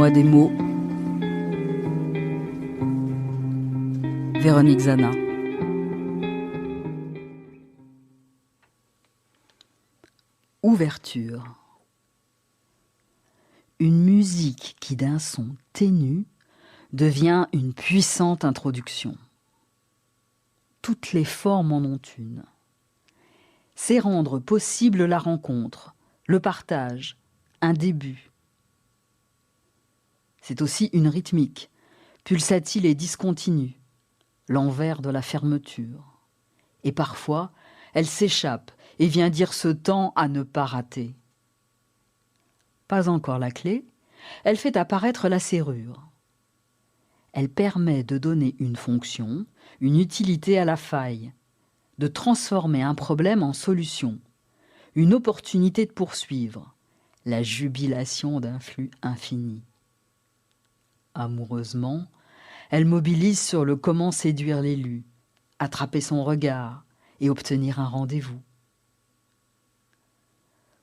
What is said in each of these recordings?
Fais-moi des mots. Véronique Zana. Ouverture. Une musique qui d'un son ténu devient une puissante introduction. Toutes les formes en ont une. C'est rendre possible la rencontre, le partage, un début. C'est aussi une rythmique, pulsatile et discontinue, l'envers de la fermeture. Et parfois, elle s'échappe et vient dire ce temps à ne pas rater. Pas encore la clé, elle fait apparaître la serrure. Elle permet de donner une fonction, une utilité à la faille, de transformer un problème en solution, une opportunité de poursuivre, la jubilation d'un flux infini. Amoureusement, elle mobilise sur le comment séduire l'élu, attraper son regard et obtenir un rendez-vous.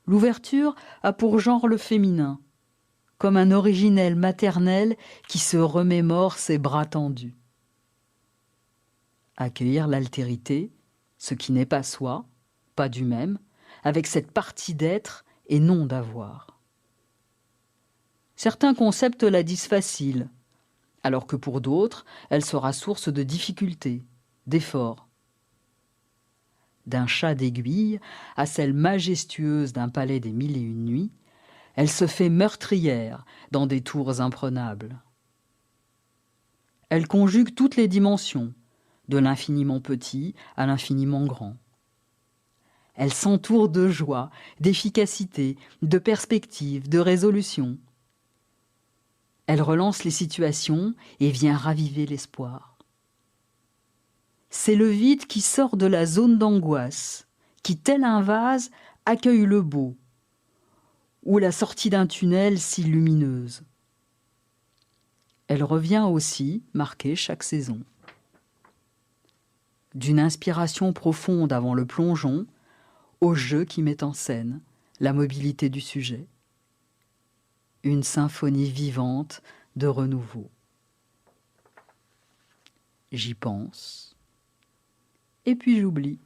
L'ouverture a pour genre le féminin, comme un originel maternel qui se remémore ses bras tendus. Accueillir l'altérité, ce qui n'est pas soi, pas du même, avec cette partie d'être et non d'avoir. Certains concepts la disent facile, alors que pour d'autres, elle sera source de difficultés, d'efforts. D'un chat d'aiguille à celle majestueuse d'un palais des 1001 nuits, elle se fait meurtrière dans des tours imprenables. Elle conjugue toutes les dimensions, de l'infiniment petit à l'infiniment grand. Elle s'entoure de joie, d'efficacité, de perspective, de résolution. Elle relance les situations et vient raviver l'espoir. C'est le vide qui sort de la zone d'angoisse, qui, tel un vase, accueille le beau, ou la sortie d'un tunnel si lumineuse. Elle revient aussi marquer chaque saison. D'une inspiration profonde avant le plongeon, au jeu qui met en scène la mobilité du sujet. Une symphonie vivante de renouveau. J'y pense, et puis j'oublie.